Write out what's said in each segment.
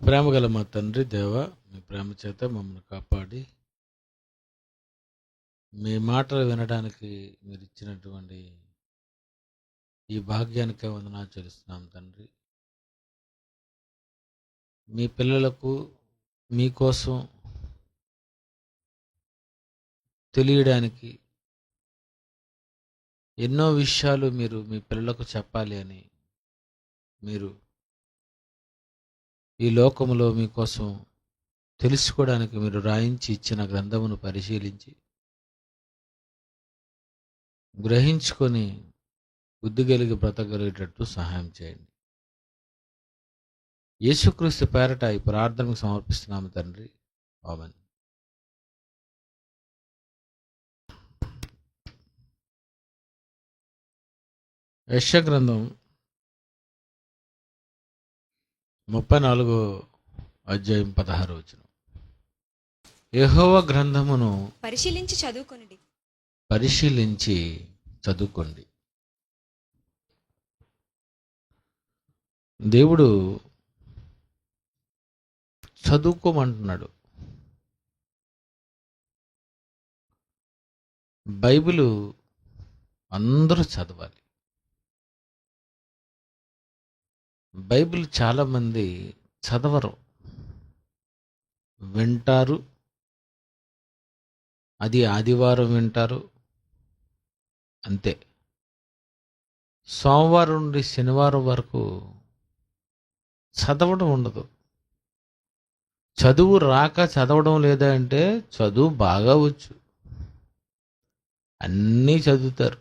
ప్రేమగల మా తండ్రి దేవ, మీ ప్రేమ చేత మమ్మల్ని కాపాడి మీ మాటలు వినడానికి మీరు ఇచ్చినటువంటి ఈ భాగ్యానికే వందనాలు చెల్లిస్తున్నాం తండ్రి. మీ పిల్లలకు మీకోసం తెలియడానికి ఎన్నో విషయాలు మీరు మీ పిల్లలకు చెప్పాలి అని మీరు ఈ లోకములో మీకోసం తెలుసుకోవడానికి మీరు రాయించి ఇచ్చిన గ్రంథమును పరిశీలించి గ్రహించుకొని బుద్ధి కలిగి బ్రతకగలిగేటట్టు సహాయం చేయండి. యేసుక్రీస్తు పేరట ఈ ప్రార్థనకు సమర్పిస్తున్నాము తండ్రి, ఆమేన్. యెషయా గ్రంథం 34 అధ్యాయం 16 వచనం. యెహోవా గ్రంథమును పరిశీలించి చదువుకోండి. దేవుడు చదువుకోమంటున్నాడు. బైబిలు అందరూ చదవాలి. బైబిల్ చాలామంది చదవరు, వింటారు. అది ఆదివారం వింటారు అంతే. సోమవారం నుండి శనివారం వరకు చదవడం ఉండదు. చదువు రాక చదవడం లేదా అంటే చదువు బాగా వచ్చు, అన్నీ చదువుతారు.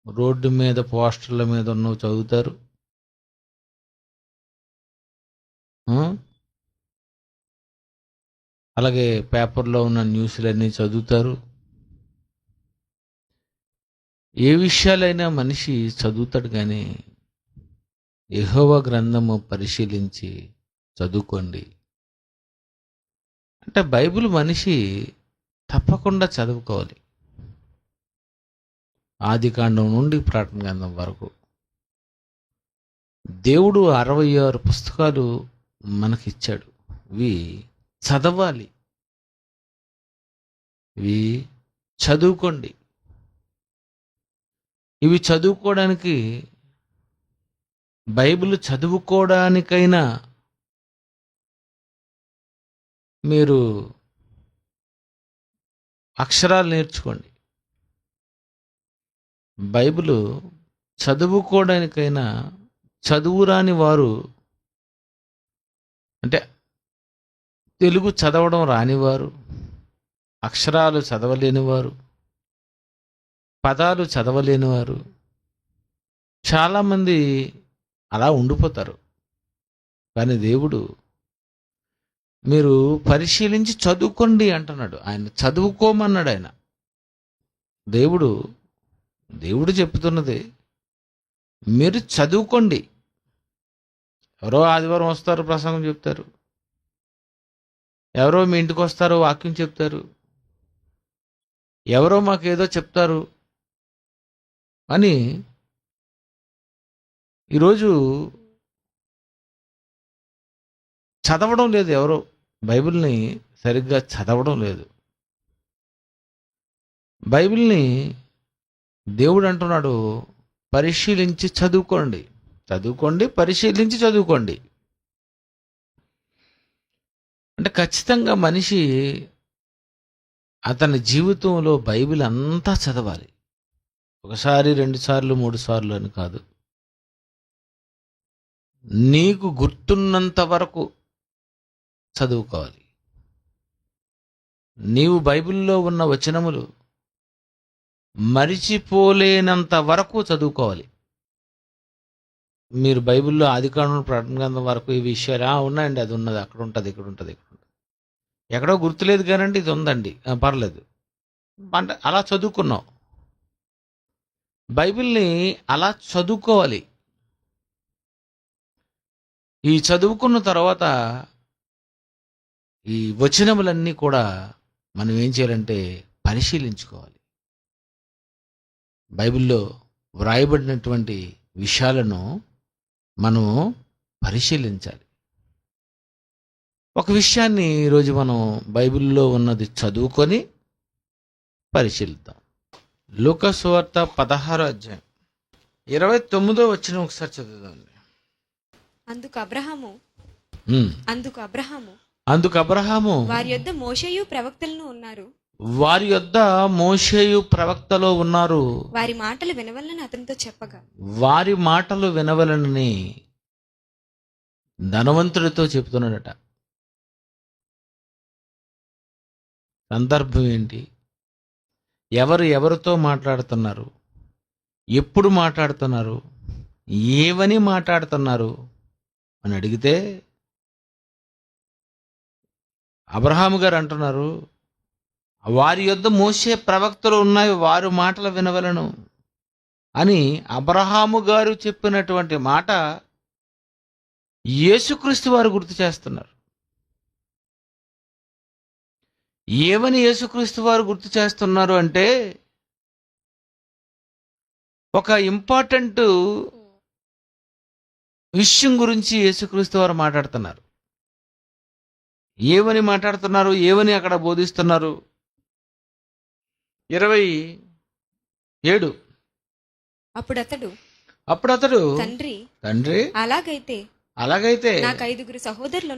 రోడ్డు మీద పోస్టర్ల మీద ఉన్నవి చదువుతారు, అలాగే పేపర్లో ఉన్న న్యూస్లన్నీ చదువుతారు. ఏ విషయాలైనా మనిషి చదువుతాడు, కానీ యెహోవా గ్రంథము పరిశీలించి చదువుకోండి అంటే బైబిల్ మనిషి తప్పకుండా చదువుకోవాలి. ఆదికాండం నుండి ప్రకటన గ్రంథం వరకు దేవుడు 66 పుస్తకాలు మనకిచ్చాడు. ఇవి చదవాలి, ఇవి చదువుకోండి. ఇవి చదువుకోవడానికి, బైబిల్ చదువుకోవడానికైనా మీరు అక్షరాలు నేర్చుకోండి. బైబిల్ చదువుకోవడానికైనా చదువురాని వారు, అంటే తెలుగు చదవడం రానివారు, అక్షరాలు చదవలేనివారు, పదాలు చదవలేనివారు చాలామంది అలా ఉండిపోతారు. కానీ దేవుడు మీరు పరిశీలించి చదువుకోండి అంటున్నాడు. ఆయన చదువుకోమన్నాడు. ఆయన దేవుడు చెప్తున్నది మీరు చదువుకోండి. ఎవరో ఆదివారం వస్తారు, ప్రసంగం చెప్తారు. ఎవరో మీ ఇంటికి వస్తారు, వాక్యం చెప్తారు. ఎవరో మాకేదో చెప్తారు అని ఈరోజు చదవడం లేదు. ఎవరో బైబిల్ని సరిగ్గా చదవడం లేదు. బైబిల్ని దేవుడు అంటున్నాడు పరిశీలించి చదువుకోండి, పరిశీలించి చదువుకోండి. అంటే ఖచ్చితంగా మనిషి అతని జీవితంలో బైబిల్ అంతా చదవాలి. ఒకసారి, 2 సార్లు, 3 సార్లు అని కాదు. నీకు గుర్తున్నంత వరకు చదువుకోవాలి. నీవు బైబిల్లో ఉన్న వచనములు మరిచిపోలేనంత వరకు చదువుకోవాలి. మీరు బైబిల్లో ఆదికాండం ప్రకటన గ్రంథం వరకు ఈ విషయాలు ఉన్నాయండి, అది ఉన్నది, అక్కడ ఉంటుంది, ఇక్కడ ఉంటుంది, ఎక్కడో గుర్తులేదు కానండి, ఇది ఉందండి, పర్లేదు అంటే అలా చదువుకున్నాం. బైబిల్ని అలా చదువుకోవాలి. ఈ చదువుకున్న తర్వాత ఈ వచనములన్నీ కూడా మనం ఏం చేయాలంటే పరిశీలించుకోవాలి. బైబిల్లో వ్రాయబడినటువంటి విషయాలను మనము పరిశీలించాలి. ఒక విషయాన్ని ఈరోజు మనం బైబిల్లో ఉన్నది చదువుకొని పరిశీలిద్దాం. లూకా సువార్త 16వ అధ్యాయం 29వ వచనం ఒకసారి చదువుదామండి. అందుకు అబ్రహాము వారి యొద్ద మోషేయు ప్రవక్తలను ఉన్నారు, వారి యొద్ద మోషేయు ప్రవక్తలో ఉన్నారు, వారి మాటలు వినవలనని అతనితో చెప్పగా, వారి మాటలు వినవలనని ధనవంతుడితో చెప్తున్నాడట. సందర్భం ఏంటి? ఎవరితో మాట్లాడుతున్నారు, ఎప్పుడు మాట్లాడుతున్నారు, ఏమని మాట్లాడుతున్నారు అని అడిగితే అబ్రహాము గారు అంటున్నారు, వారి యొద్ద మోషే ప్రవక్తలు ఉన్నాయి, వారి మాటలు వినవలను అని అబ్రహాము గారు చెప్పినటువంటి మాట యేసుక్రీస్తు వారు గుర్తు చేస్తున్నారు. ఏమని యేసుక్రీస్తు వారు గుర్తు చేస్తున్నారు అంటే, ఒక ఇంపార్టెంట్ విషయం గురించి యేసుక్రీస్తు వారు మాట్లాడుతున్నారు. ఏమని మాట్లాడుతున్నారు, ఏమని అక్కడ బోధిస్తున్నారు? 27 అప్పుడు అతడు తండ్రి అలాగైతే నాకు 5 సహోదరులు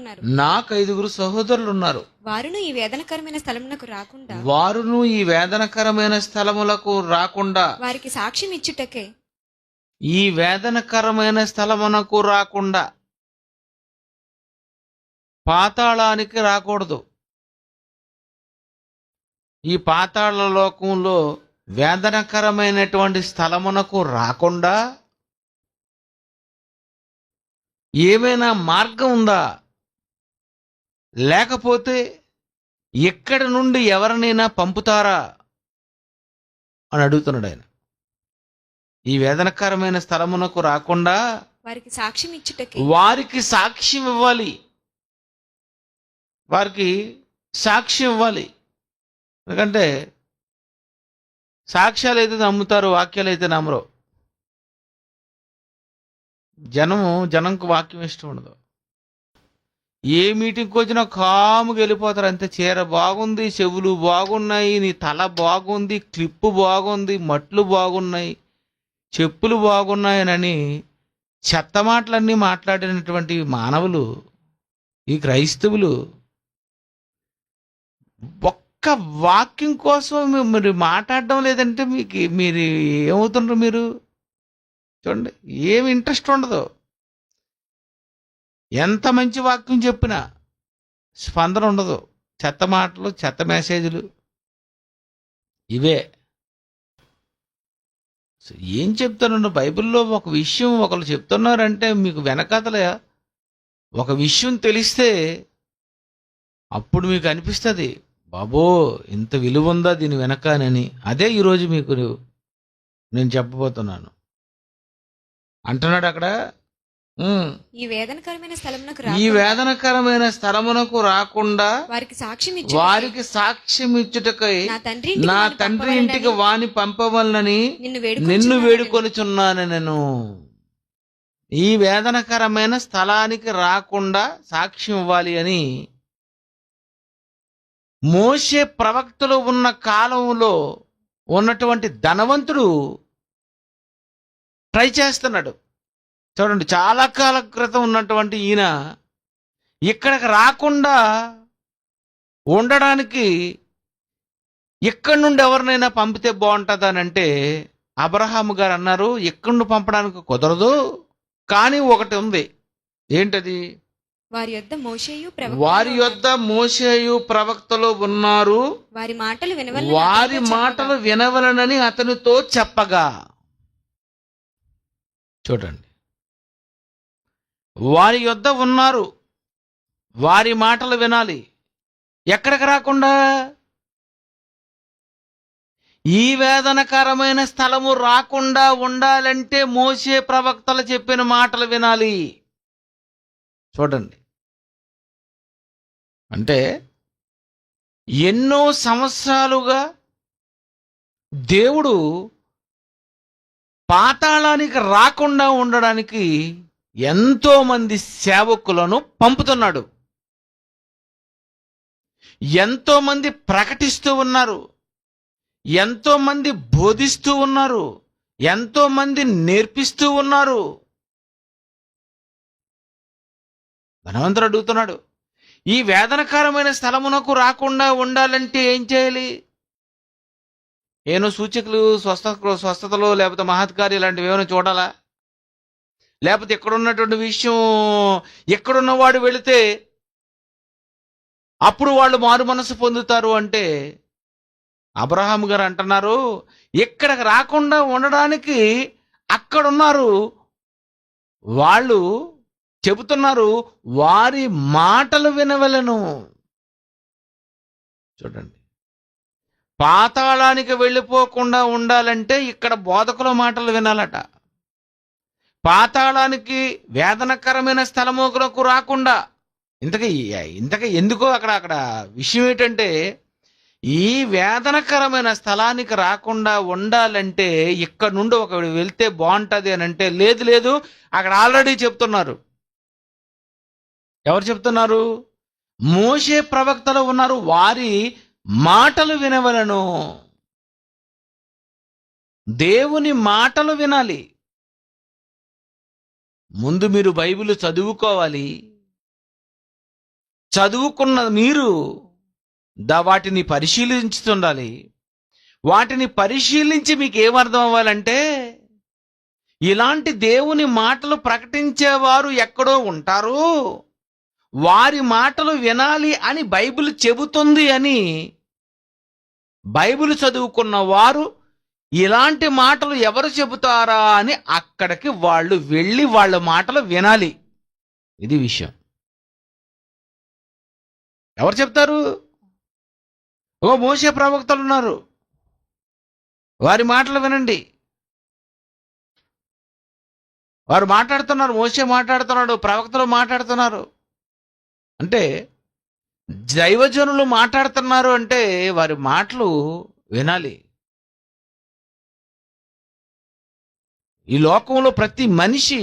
ఉన్నారు, వారును ఈ వేదనకరమైన స్థలములకు రాకుండా వారికి సాక్ష్యం ఇచ్చుటకే ఈ వేదనకరమైన స్థలమునకు రాకుండా పాతాళానికి రాకూడదు. ఈ పాతాళ లోకంలో వేదనకరమైనటువంటి స్థలమునకు రాకుండా ఏమైనా మార్గం ఉందా, లేకపోతే ఎక్కడి నుండి ఎవరినైనా పంపుతారా అని అడుగుతున్నాడు ఆయన. ఈ వేదనకరమైన స్థలమునకు రాకుండా వారికి సాక్ష్యం ఇచ్చుటకే, వారికి సాక్ష్యం ఇవ్వాలి, వారికి సాక్ష్యం ఇవ్వాలి. ఎందుకంటే సాక్ష్యాలు అయితే నమ్ముతారు, వాక్యాలు అయితే నమ్మరు. జనంకు వాక్యం ఇష్టం ఉండదు. ఏ మీటింగ్కి వచ్చినా కాముగా వెళ్ళిపోతారు అంతే. చీర బాగుంది, చెవులు బాగున్నాయి, నీ తల బాగుంది, క్లిప్పు బాగుంది, మట్లు బాగున్నాయి, చెప్పులు బాగున్నాయనని చెత్త మాటలన్నీ మాట్లాడినటువంటి మానవులు, ఈ క్రైస్తవులు ఒక్క వాక్యం కోసం మీరు మాట్లాడడం లేదంటే మీరు ఏమవుతుండ్రు? మీరు చూడండి, ఏమి ఇంట్రెస్ట్ ఉండదు. ఎంత మంచి వాక్యం చెప్పినా స్పందన ఉండదు. చెత్త మాటలు, చెత్త మెసేజ్లు ఇవే. ఏం చెప్తాను? బైబిల్లో ఒక విషయం ఒకరు చెప్తున్నారంటే మీకు వెనకాతల ఒక విషయం తెలిస్తే అప్పుడు మీకు అనిపిస్తుంది, బాబో ఇంత విలువ ఉందా దీని వెనకానని. అదే ఈరోజు మీకు నేను చెప్పబోతున్నాను. అంటున్నాడు అక్కడ, ఈ వేదనకరమైన స్థలమునకు రాకుండా వారికి సాక్ష్యం ఇచ్చుటకై నా తండ్రి ఇంటికి వాని పంపవలనని నిన్ను వేడుకొనుచున్నాను. నేను ఈ వేదనకరమైన స్థలానికి రాకుండా సాక్ష్యం ఇవ్వాలి అని మోషే ప్రవక్తలు ఉన్న కాలంలో ఉన్నటువంటి ధనవంతుడు ట్రై చేస్తున్నాడు. చూడండి, చాలా కాలం క్రితం ఉన్నటువంటి ఈయన ఇక్కడికి రాకుండా ఉండడానికి ఇక్కడి నుండి ఎవరినైనా పంపితే బాగుంటుందనంటే అబ్రహాము గారు అన్నారు, ఇక్కడి నుండి పంపడానికి కుదరదు, కానీ ఒకటి ఉంది. ఏంటది? వారి యొద్ద మోషేయు ప్రవక్తలు ఉన్నారు, వారి మాటలు వినవలనని అతనితో చెప్పగా. చూడండి, వారి యొద్ద ఉన్నారు, వారి మాటలు వినాలి. ఎక్కడికి రాకుండా? ఈ వేదనకరమైన స్థలము రాకుండా ఉండాలంటే మోషే ప్రవక్తలు చెప్పిన మాటలు వినాలి. చూడండి, అంటే ఎన్నో సంవత్సరాలుగా దేవుడు పాతాళానికి రాకుండా ఉండడానికి ఎంతో మంది సేవకులను పంపుతున్నాడు. ఎంతో మంది ప్రకటిస్తూ ఉన్నారు, ఎంతో మంది బోధిస్తూ ఉన్నారు, ఎంతో మంది నేర్పిస్తూ ఉన్నారు. ధనవంతుడు అడుగుతున్నాడు, ఈ వేదనకరమైన స్థలమునకు రాకుండా ఉండాలంటే ఏం చేయాలి? ఏనో సూచకులు, స్వస్థతలు, లేకపోతే మహత్కార్యం ఇలాంటివి ఏమైనా చూడాలా? లేకపోతే ఎక్కడున్నటువంటి విషయం, ఎక్కడున్నవాడు వెళితే అప్పుడు వాళ్ళు మారు మనసు పొందుతారు అంటే అబ్రహాం గారు అంటున్నారు, ఇక్కడికి రాకుండా ఉండడానికి అక్కడున్నారు వాళ్ళు చెబుతున్నారు, వారి మాటలు వినవలెను. చూడండి, పాతాళానికి వెళ్ళిపోకుండా ఉండాలంటే ఇక్కడ బోధకుల మాటలు వినాలట. పాతాళానికి, వేదనకరమైన స్థలములకు రాకుండా, ఇంతకీ ఎందుకో అక్కడ విషయం ఏంటంటే, ఈ వేదనకరమైన స్థలానికి రాకుండా ఉండాలంటే ఇక్కడ నుండి ఒక వెళ్తే బాగుంటుంది అని అంటే, లేదు అక్కడ ఆల్రెడీ చెప్తున్నారు. ఎవరు చెప్తున్నారు? మోషే ప్రవక్తలు ఉన్నారు, వారి మాటలు వినవలను. దేవుని మాటలు వినాలి. ముందు మీరు బైబిల్ చదువుకోవాలి. చదువుకున్న మీరు వాటిని పరిశీలించుతుండాలి. వాటిని పరిశీలించి మీకు ఏమర్థం అవ్వాలంటే, ఇలాంటి దేవుని మాటలు ప్రకటించేవారు ఎక్కడో ఉంటారు, వారి మాటలు వినాలి అని బైబిల్ చెబుతుంది అని బైబిల్ చదువుకున్న వారు ఇలాంటి మాటలు ఎవరు చెబుతారా అని అక్కడికి వాళ్ళు వెళ్ళి వాళ్ళ మాటలు వినాలి. ఇది విషయం. ఎవరు చెప్తారు? మోషే ప్రవక్తలు ఉన్నారు, వారి మాటలు వినండి. వారు మాట్లాడుతున్నారు, మోషే మాట్లాడుతున్నాడు, ప్రవక్తలు మాట్లాడుతున్నారు. అంటే దైవజనులు మాట్లాడుతున్నారు అంటే వారి మాటలు వినాలి. ఈ లోకంలో ప్రతి మనిషి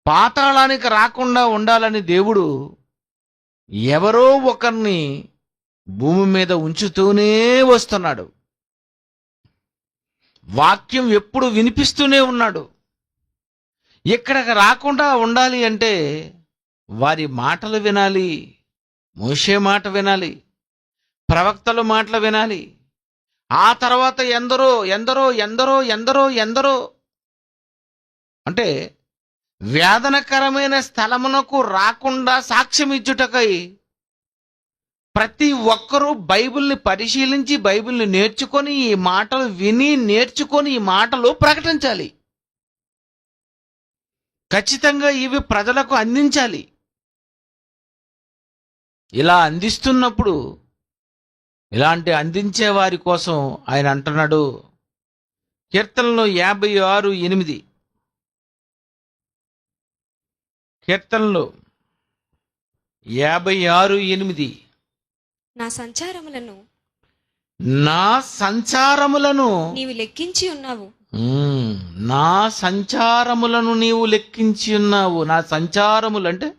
పాతాళానికి రాకుండా ఉండాలని దేవుడు ఎవరో ఒకరిని భూమి మీద ఉంచుతూనే వస్తున్నాడు. వాక్యం ఎప్పుడు వినిపిస్తూనే ఉన్నాడు. ఇక్కడికి రాకుండా ఉండాలి అంటే వారి మాటలు వినాలి. మోషే మాట వినాలి, ప్రవక్తల మాటలు వినాలి. ఆ తర్వాత ఎందరో ఎందరో ఎందరో ఎందరో ఎందరో అంటే వేదనకరమైన స్థలమునకు రాకుండా సాక్ష్యం ఇచ్చుటకై ప్రతి ఒక్కరూ బైబిల్ని పరిశీలించి, బైబిల్ని నేర్చుకొని, ఈ మాటలు విని నేర్చుకొని ఈ మాటలు ప్రకటించాలి. ఖచ్చితంగా ఇవి ప్రజలకు అందించాలి. ఇలా అందిస్తున్నప్పుడు ఇలాంటి అందించే వారి కోసం ఆయన అంటున్నాడు, కీర్తనలో 56:8, కీర్తనలో 56:8, నా సంచారములను నీవు లెక్కించి ఉన్నావు. నా సంచారములను నీవు లెక్కించి ఉన్నావు. నా సంచారములంటే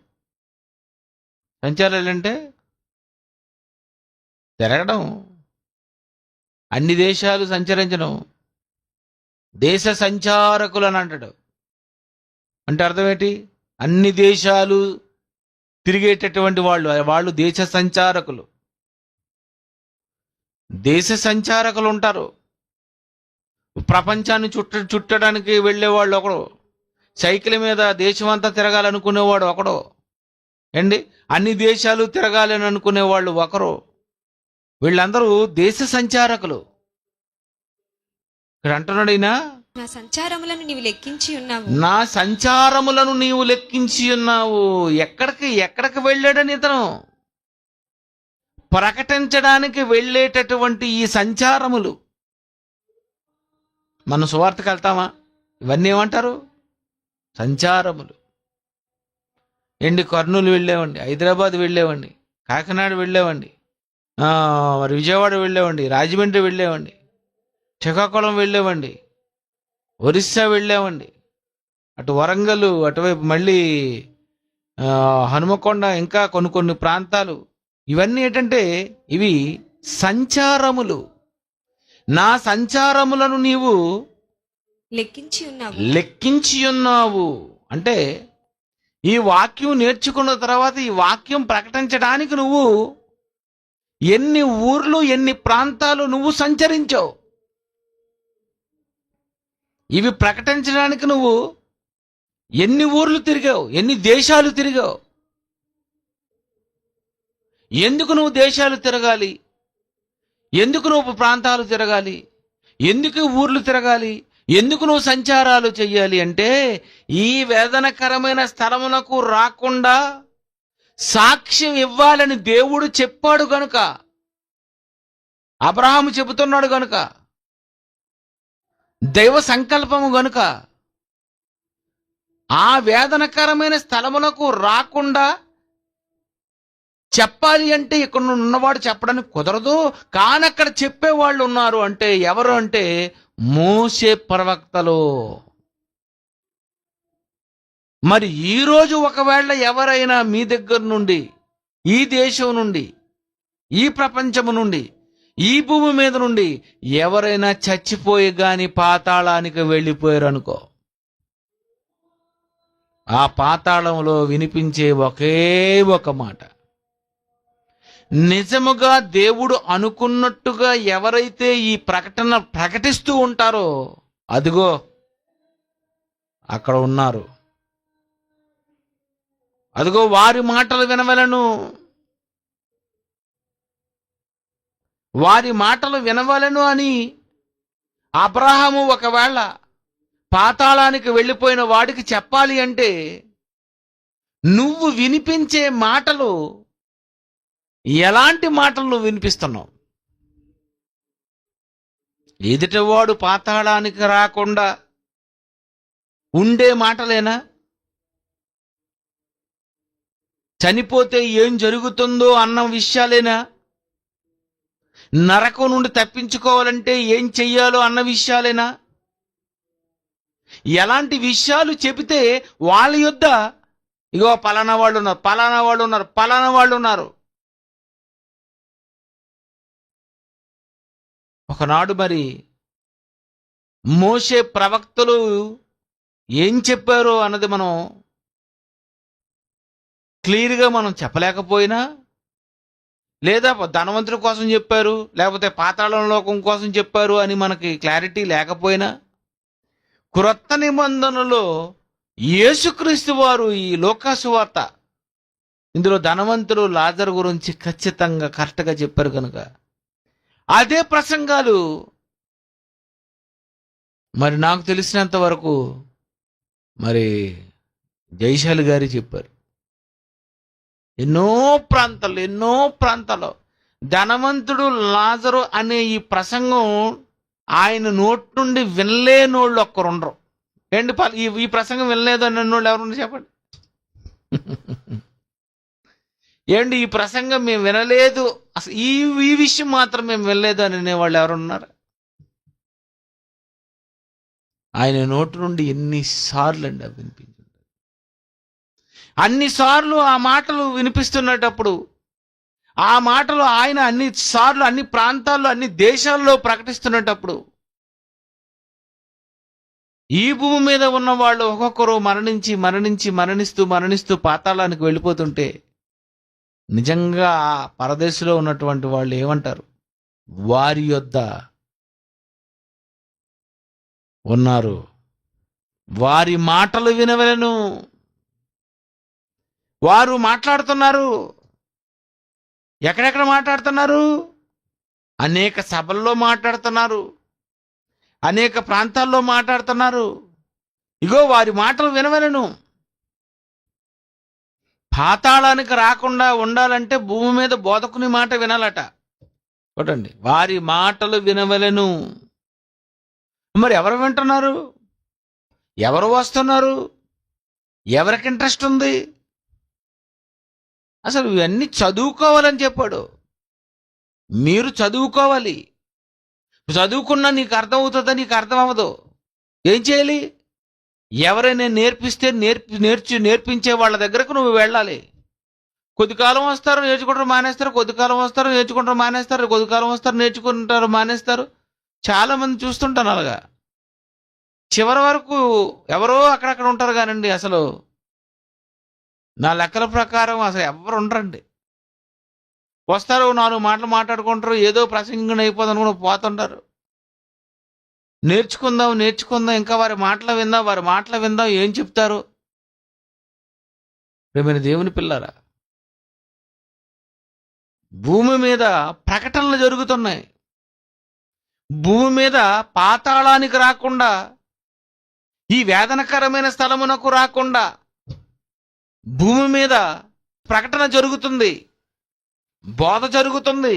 తిరగడం, అన్ని దేశాలు సంచరించడం. దేశ సంచారకులు అని అంటాడు. అంటే అర్థం ఏంటి? అన్ని దేశాలు తిరిగేటటువంటి వాళ్ళు దేశ సంచారకులు. దేశ సంచారకులు ఉంటారు. ప్రపంచాన్ని చుట్టడానికి వెళ్ళేవాళ్ళు ఒకడు, సైకిల్ మీద దేశమంతా తిరగాలనుకునేవాడు ఒకడు, అన్ని దేశాలు తిరగాలని అనుకునేవాళ్ళు ఒకరు. వీళ్ళందరూ దేశ సంచారకులు. ఇక్కడ అంటున్నాడు ఈయన, నా సంచారములను నీవు లెక్కించి ఉన్నావు. నా సంచారములను నీవు లెక్కించి ఉన్నావు. ఎక్కడికి వెళ్ళాడని ఇతను ప్రకటించడానికి వెళ్ళేటటువంటి ఈ సంచారములు. మనం సువార్తకు వెళ్తామా? ఇవన్నీ ఏమంటారు? సంచారములు. కర్నూలు వెళ్ళేవండి, హైదరాబాద్ వెళ్ళేవండి, కాకినాడ వెళ్ళేవండి, మరి విజయవాడ వెళ్ళేవండి, రాజమండ్రి వెళ్ళేవండి, శ్రీకాకుళం వెళ్ళేవండి, ఒరిస్సా వెళ్ళేవండి, అటు వరంగల్, అటువైపు మళ్ళీ హనుమకొండ, ఇంకా కొన్ని కొన్ని ప్రాంతాలు, ఇవన్నీ ఏంటంటే ఇవి సంచారములు. నా సంచారములను నీవు లెక్కించి ఉన్నావు. అంటే ఈ వాక్యం నేర్చుకున్న తర్వాత ఈ వాక్యం ప్రకటించడానికి నువ్వు ఎన్ని ఊర్లు, ఎన్ని ప్రాంతాలు నువ్వు సంచరించావు. ఇవి ప్రకటించడానికి నువ్వు ఎన్ని ఊర్లు తిరిగావు, ఎన్ని దేశాలు తిరిగావు. ఎందుకు నువ్వు దేశాలు తిరగాలి? ఎందుకు నువ్వు ప్రాంతాలు తిరగాలి? ఎందుకు ఊర్లు తిరగాలి? ఎందుకు నువ్వు సంచారాలు చెయ్యాలి అంటే, ఈ వేదనకరమైన స్థలమునకు రాకుండా సాక్ష్యం ఇవ్వాలని దేవుడు చెప్పాడు గనుక, అబ్రహాము చెబుతున్నాడు గనుక, దైవ సంకల్పము గనుక, ఆ వేదనకరమైన స్థలమునకు రాకుండా చెప్పాలి అంటే ఇక్కడ ఉన్నవాడు చెప్పడానికి కుదరదు. కానీ అక్కడ చెప్పేవాళ్ళు ఉన్నారు. అంటే ఎవరు అంటే మోషే ప్రవక్తలు. మరి ఈరోజు ఒకవేళ ఎవరైనా మీ దగ్గర నుండి, ఈ దేశం నుండి, ఈ ప్రపంచము నుండి, ఈ భూమి మీద నుండి ఎవరైనా చచ్చిపోయి గాని పాతాళానికి వెళ్ళిపోయారు అనుకో, ఆ పాతాళంలో వినిపించే ఒకే ఒక మాట, నిజముగా దేవుడు అనుకున్నట్టుగా ఎవరైతే ఈ ప్రకటన ప్రకటిస్తూ ఉంటారో అదిగో అక్కడ ఉన్నారు, అదిగో వారి మాటలు వినవలను, వారి మాటలు వినవలను అని అబ్రహాము ఒకవేళ పాతాళానికి వెళ్ళిపోయిన వాడికి చెప్పాలి అంటే, నువ్వు వినిపించే మాటలు ఎలాంటి మాటలు నువ్వు వినిపిస్తున్నావు? ఎదుటివాడు పాతాళానికి రాకుండా ఉండే మాటలేనా? చనిపోతే ఏం జరుగుతుందో అన్న విషయాలేనా? నరకం నుండి తప్పించుకోవాలంటే ఏం చెయ్యాలో అన్న విషయాలేనా? ఎలాంటి విషయాలు చెబితే వాళ్ళ యొద్ద ఇగో పలానా వాళ్ళు ఉన్నారు, పలానా వాళ్ళు ఉన్నారు, పలానా వాళ్ళు ఉన్నారు. ఒకనాడు మరి మోషే ప్రవక్తలు ఏం చెప్పారో అన్నది మనం క్లియర్గా మనం చెప్పలేకపోయినా, లేదా ధనవంతుల కోసం చెప్పారు, లేకపోతే పాతాళం లోకం కోసం చెప్పారు అని మనకి క్లారిటీ లేకపోయినా, క్రొత్త నిబంధనలో యేసుక్రీస్తు వారు ఈ లోకాసు వార్త ఇందులో ధనవంతులు లాజరు గురించి ఖచ్చితంగా కరెక్ట్గా చెప్పారు కనుక అదే ప్రసంగాలు మరి నాకు తెలిసినంత వరకు మరి జైశాలి గారి చెప్పారు. ఎన్నో ప్రాంతాలు ధనవంతుడు లాజరు అనే ఈ ప్రసంగం ఆయన నోటి నుండి వినలేనోళ్ళు ఒక్కరుండరు. ఏంటి ఈ ప్రసంగం వినలేదు అని అన్నోళ్ళు ఎవరున్నారు చెప్పండి. ఏంటి ఈ ప్రసంగం మేము వినలేదు, అసలు ఈ విషయం మాత్రం మేము వినలేదు అని అనేవాళ్ళు ఎవరున్నారు? ఆయన నోటి నుండి ఎన్నిసార్లు అండి అవి వినిపించింది. అన్నిసార్లు ఆ మాటలు వినిపిస్తున్నప్పుడు, ఆ మాటలు ఆయన అన్నిసార్లు అన్ని ప్రాంతాల్లో అన్ని దేశాల్లో ప్రకటిస్తున్నప్పుడు, ఈ భూమి మీద ఉన్న వాళ్ళు ఒక్కొక్కరు మరణిస్తూ పాతాళానికి వెళ్ళిపోతుంటే నిజంగా పరదేశంలో ఉన్నటువంటి వాళ్ళు ఏమంటారు? వారి యొద్ద ఉన్నారు, వారి మాటలు వినవలెను. వారు మాట్లాడుతున్నారు. ఎక్కడెక్కడ మాట్లాడుతున్నారు? అనేక సభల్లో మాట్లాడుతున్నారు, అనేక ప్రాంతాల్లో మాట్లాడుతున్నారు. ఇగో వారి మాటలు వినవలెను. పాతాళానికి రాకుండా ఉండాలంటే భూమి మీద బోధకుని మాట వినాలట. చూడండి, వారి మాటలు వినవలెను. మరి ఎవరు వింటున్నారు? ఎవరు వస్తున్నారు? ఎవరికి ఇంట్రెస్ట్ ఉంది? అసలు ఇవన్నీ చదువుకోవాలని చెప్పాడు. మీరు చదువుకోవాలి. చదువుకున్నా నీకు అర్థమవుతుందా? నీకు అర్థం అవ్వదు. ఏం చేయాలి? ఎవరైనా నేర్పిస్తే నేర్పించే వాళ్ళ దగ్గరకు నువ్వు వెళ్ళాలి. కొద్ది కాలం వస్తారు, నేర్చుకుంటారు, మానేస్తారు. కొద్ది కాలం వస్తారు, నేర్చుకుంటారు, మానేస్తారు. కొద్ది కాలం వస్తారు, నేర్చుకుంటారు, మానేస్తారు. చాలా మంది చూస్తుంటాను అలాగా. చివరి వరకు ఎవరో అక్కడక్కడ ఉంటారు కానండి, అసలు నా లెక్కల ప్రకారం అసలు ఎవరు ఉండరండి. వస్తారు, 4 మాటలు మాట్లాడుకుంటారు, ఏదో ప్రసంగం అయిపోతుంది అనుకుని పోతుంటారు. నేర్చుకుందాం, ఇంకా వారి మాటలు విందాం ఏం చెప్తారు. ప్రియమైన దేవుని పిల్లారా, భూమి మీద ప్రకటనలు జరుగుతున్నాయి. భూమి మీద పాతాళానికి రాకుండా, ఈ వేదనకరమైన స్థలమునకు రాకుండా భూమి మీద ప్రకటన జరుగుతుంది, బోధ జరుగుతుంది.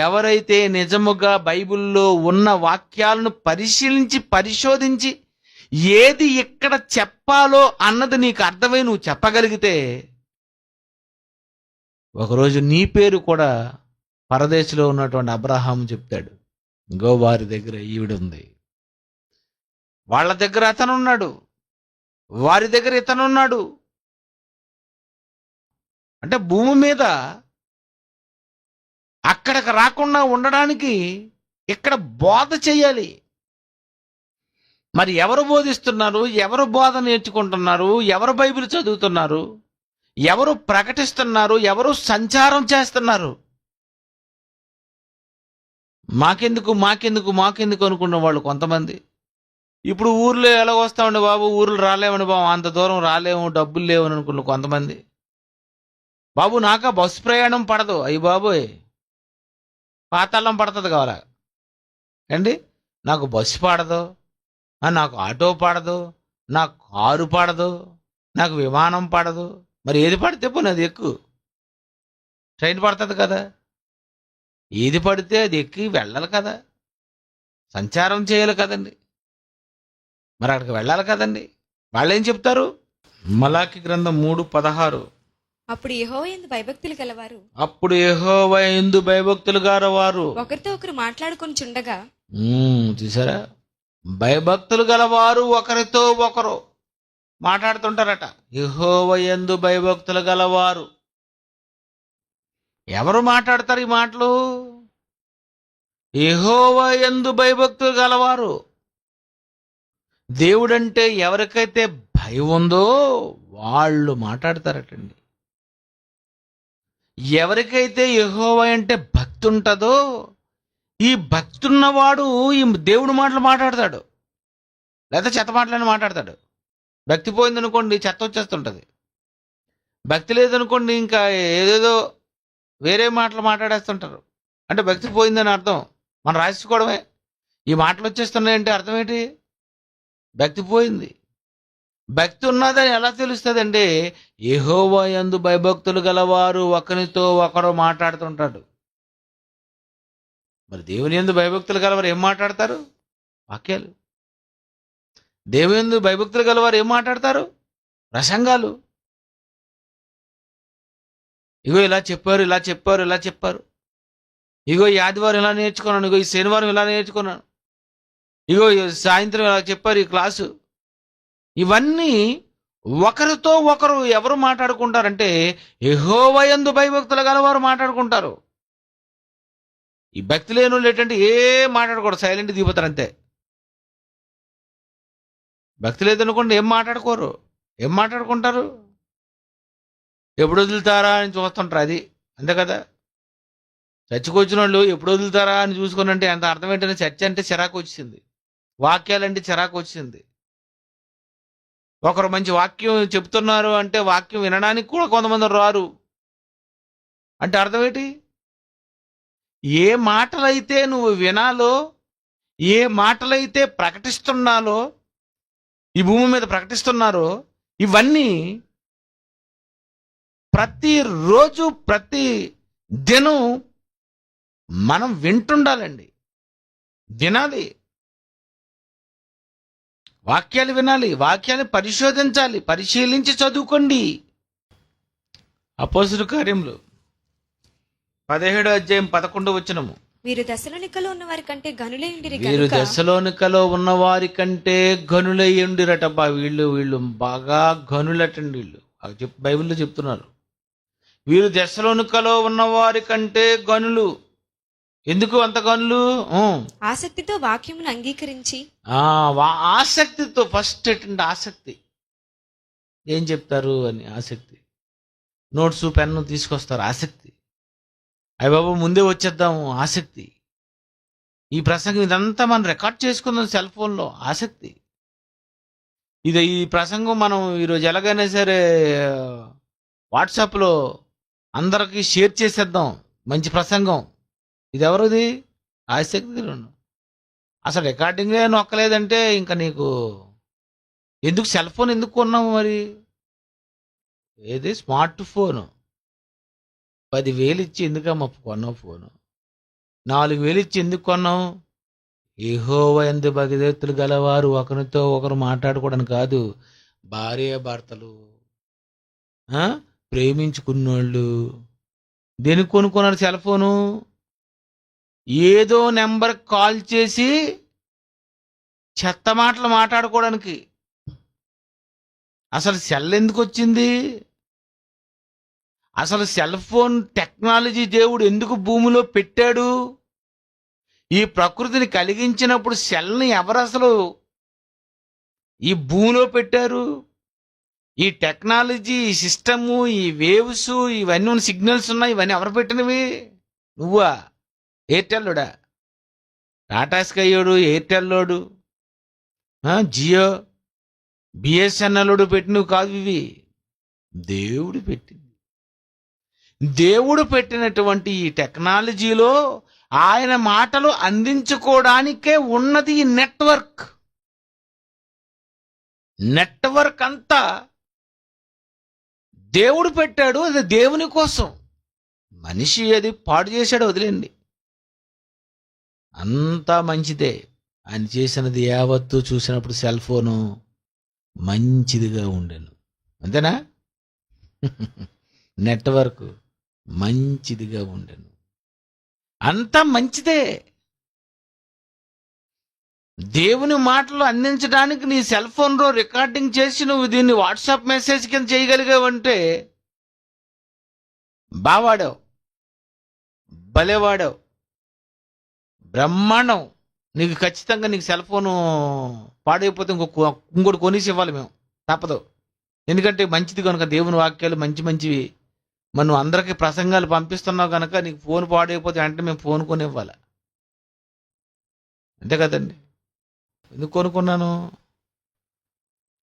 ఎవరైతే నిజముగా బైబిల్లో ఉన్న వాక్యాలను పరిశోధించి ఏది ఎక్కడ చెప్పాలో అన్నది నీకు అర్థమై నువ్వు చెప్పగలిగితే, ఒకరోజు నీ పేరు కూడా పరదేశంలో ఉన్నటువంటి అబ్రహాము చెప్తాడు, ఇంకో వారి దగ్గర ఈవిడుంది, వాళ్ళ దగ్గర అతనున్నాడు, వారి దగ్గర ఇతనున్నాడు. అంటే భూమి మీద అక్కడికి రాకుండా ఉండడానికి ఇక్కడ బోధ చేయాలి. మరి ఎవరు బోధిస్తున్నారు, ఎవరు బోధ నేర్చుకుంటున్నారు, ఎవరు బైబిల్ చదువుతున్నారు, ఎవరు ప్రకటిస్తున్నారు, ఎవరు సంచారం చేస్తున్నారు? మాకెందుకు అనుకున్న వాళ్ళు కొంతమంది. ఇప్పుడు ఊర్లో ఎలా వస్తామండి బాబు, ఊర్లు రాలేమని బాబు, అంత దూరం రాలేము, డబ్బులు లేవని అనుకున్న కొంతమంది. బాబు నాక బస్సు ప్రయాణం పడదు, అయ్యి బాబోయ్ పాతాళం పడుతుంది కావాలా అండి. నాకు బస్సు పడదు, నాకు ఆటో పడదు, నాకు కారు పడదు, నాకు విమానం పడదు. మరి ఏది పడితే పోనీ అది ఎక్కువ. ట్రైన్ పడుతుంది కదా, ఏది పడితే అది ఎక్కి వెళ్ళాలి కదా, సంచారం చేయాలి కదండి, మరి అక్కడికి వెళ్ళాలి కదండి. వాళ్ళు ఏం చెప్తారు? మలాకి గ్రంథం 3:16, అప్పుడు యెహోవా యందు భయభక్తులు గలవారు ఒకరితో ఒకరు మాట్లాడుకొని చుండగా, చూసారా, భయభక్తులు గలవారు ఒకరితో ఒకరు మాట్లాడుతుంటారట. యెహోవా యందు భయభక్తులు గలవారు ఎవరు మాట్లాడతారు ఈ మాటలు? యెహోవా యందు భయభక్తులు గలవారు. దేవుడంటే ఎవరికైతే భయం ఉందో వాళ్ళు మాట్లాడతారటండి. ఎవరికైతే యెహోవా అంటే భక్తి ఉంటుందో, ఈ భక్తి ఉన్నవాడు ఈ దేవుడు మాటలు మాట్లాడతాడు, లేదా చెత్త మాటలని మాట్లాడతాడు. భక్తి పోయిందనుకోండి చెత్త వచ్చేస్తుంటుంది. భక్తి లేదనుకోండి ఇంకా ఏదేదో వేరే మాటలు మాట్లాడేస్తుంటారు. అంటే భక్తి పోయిందని అర్థం. మనం రాసుకోవడమే. ఈ మాటలు వచ్చేస్తున్నాయంటే అర్థం ఏంటి? భక్తి పోయింది. భక్తి ఉన్నదని ఎలా తెలుస్తుంది అంటే, యెహోవా యందు భయభక్తులు గలవారు ఒకరితో ఒకరు మాట్లాడుతుంటాడు. మరి దేవుని యందు భయభక్తులు గలవారు ఏం మాట్లాడతారు? వాక్యాలు. దేవుని యందు భయభక్తులు గలవారు ఏం మాట్లాడతారు? ప్రసంగాలు. ఇగో ఇలా చెప్పారు. ఇగో ఈ ఆదివారం ఇలా నేర్చుకున్నాను, ఇగో ఈ శనివారం ఇలా నేర్చుకున్నాను, ఇగో సాయంత్రం ఇలా చెప్పారు ఈ క్లాసు. ఇవన్నీ ఒకరితో ఒకరు ఎవరు మాట్లాడుకుంటారంటే, యెహోవా యందు భయభక్తులు గలవారు మాట్లాడుకుంటారు. ఈ భక్తి లేని వాళ్ళు ఏంటంటే ఏం మాట్లాడకూడదు, సైలెంట్ దిగిపోతారు అంతే. భక్తి లేదనుకోండి ఏం మాట్లాడుకుంటారు? ఎప్పుడు వదులుతారా అని చూస్తుంటారు. అది అంతే కదా. చర్చకు వచ్చిన వాళ్ళు ఎప్పుడు వదులుతారా అని చూసుకున్నంటే అంత అర్థం ఏంటంటే, చర్చ అంటే చిరాకు వచ్చింది, వాక్యాలంటే చిరాకు వచ్చింది. ఒకరు మంచి వాక్యం చెప్తున్నారు అంటే వాక్యం వినడానికి కూడా కొంతమంది రారు అంటే అర్థం ఏంటి? ఏ మాటలైతే నువ్వు వినాలో, ఏ మాటలైతే ప్రకటిస్తున్నాలో, ఈ భూమి మీద ప్రకటిస్తున్నారో, ఇవన్నీ ప్రతిరోజు ప్రతి దినం మనం వింటుండాలండి, వినాలి. వాక్యాలు వినాలి, వాక్యాన్ని పరిశోధించాలి, పరిశీలించి చదువుకోండి. అపోస్తలుల కార్యములు 17వ అధ్యాయం 11వ వచనము. వీరు దశలోనికలో ఉన్న వారి కంటే గనులైండిరి వీరు గనుక దశలోనికలో ఉన్నవారి కంటే గనులయ్యుండిరట. వీళ్ళు బాగా గనులటండి. వీళ్ళు బైబిల్లో చెప్తున్నారు. వీరు దశలోనికలో ఉన్నవారి కంటే గనులు. ఎందుకు అంత గనులు? ఆసక్తితో వాక్యమును అంగీకరించి ఆసక్తితో. ఫస్ట్ ఏంటంటే ఆసక్తి. ఏం చెప్తారు అని ఆసక్తి. నోట్స్ పెన్ను తీసుకొస్తారు, ఆసక్తి. అయ్య బాబు ముందే వచ్చేద్దాము, ఆసక్తి. ఈ ప్రసంగం ఇదంతా మనం రికార్డ్ చేసుకుందాం సెల్ ఫోన్లో, ఆసక్తి. ఈ ప్రసంగం మనం ఈరోజు ఎలాగైనా సరే వాట్సాప్లో అందరికీ షేర్ చేసేద్దాం. మంచి ప్రసంగం. ఇది ఎవరిది? ఆసక్తి. అసలు రికార్డింగే నొక్కలేదంటే ఇంకా నీకు ఎందుకు సెల్ ఫోన్ ఎందుకు కొన్నాము మరి? ఏది స్మార్ట్ ఫోను 10,000 ఇచ్చి ఎందుకమ్మా కొన్నావు? ఫోను 4,000 ఇచ్చి ఎందుకు కొన్నావు? యెహోవా యందు భయభక్తులు గలవారు ఒకరితో ఒకరు మాట్లాడుకోవడానికి కాదు, భార్య భర్తలు ప్రేమించుకున్నోళ్ళు. దేనికి కొనుక్కున్నారు సెల్ ఫోను? ఏదో నెంబర్ కాల్ చేసి చెత్త మాటలు మాట్లాడుకోవడానికి. అసలు సెల్ ఎందుకు వచ్చింది? అసలు సెల్ ఫోన్ టెక్నాలజీ దేవుడు ఎందుకు భూమిలో పెట్టాడు? ఈ ప్రకృతిని కలిగించినప్పుడు సెల్ని ఎవరు అసలు ఈ భూమిలో పెట్టారు? ఈ టెక్నాలజీ, ఈ సిస్టము, ఈ వేవ్స్, ఇవన్నీ సిగ్నల్స్ ఉన్నాయి, ఇవన్నీ ఎవరు పెట్టినవి? నువ్వా? ఎయిర్టెల్లోడా? టాటా స్కైయోడు, ఎయిర్టెల్లోడు, జియో, బిఎస్ఎన్ఎల్లోడు పెట్టినవి కాదు ఇవి. దేవుడు పెట్టింది. దేవుడు పెట్టినటువంటి ఈ టెక్నాలజీలో ఆయన మాటలు అందించుకోవడానికే ఉన్నది ఈ నెట్వర్క్. నెట్వర్క్ అంతా దేవుడు పెట్టాడు. అది దేవుని కోసం. మనిషి అది పాడు చేశాడు, వదిలేండి. అంతా మంచిదే. ఆయన చేసినది యావత్తు చూసినప్పుడు సెల్ ఫోను మంచిదిగా ఉండెను. అంతేనా? నెట్వర్క్ మంచిదిగా ఉండెను. అంతా మంచిదే. దేవుని మాటలు అందించడానికి నీ సెల్ ఫోన్లో రికార్డింగ్ చేసి నువ్వు దీన్ని వాట్సాప్ మెసేజ్ కింద చేయగలిగావంటే బావాడావు, భలేవాడావు, బ్రహ్మాండం. నీకు ఖచ్చితంగా నీకు సెల్ ఫోను పాడైపోతే ఇంకోటి కొనేసి ఇవ్వాలి మేము, తప్పదు. ఎందుకంటే మంచిది కనుక, దేవుని వాక్యాలు మంచివి మనం అందరికీ ప్రసంగాలు పంపిస్తున్నావు కనుక నీకు ఫోన్ పాడైపోతే అంటే మేము ఫోన్ కొని ఇవ్వాలి. అంతే కదండి. ఎందుకు కొనుక్కున్నాను?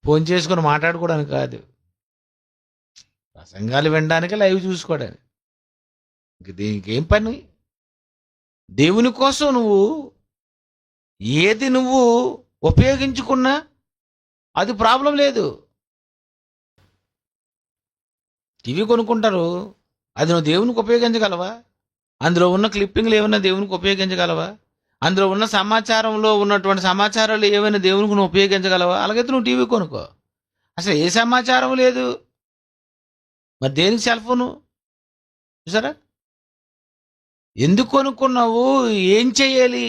ఫోన్ చేసుకొని మాట్లాడుకోవడానికి కాదు, ప్రసంగాలు వినడానికి, లైవ్ చూసుకోవడానికి. ఇంక దీనికి ఏం పని? దేవుని కోసం నువ్వు ఉపయోగించుకున్నా అది ప్రాబ్లం లేదు. టీవీ కొనుక్కుంటారు, అది నువ్వు దేవునికి ఉపయోగించగలవా? అందులో ఉన్న క్లిప్పింగ్లు ఏమైనా దేవునికి ఉపయోగించగలవా? అందులో ఉన్న సమాచారంలో ఉన్నటువంటి సమాచారాలు ఏమైనా దేవునికి నువ్వు ఉపయోగించగలవా? అలాగైతే నువ్వు టీవీ కొనుక్కో. అసలు ఏ సమాచారం లేదు, మరి దేనికి సెల్ ఫోను? చూసారా? ఎందుకు కొనుక్కున్నావు? ఏం చెయ్యాలి?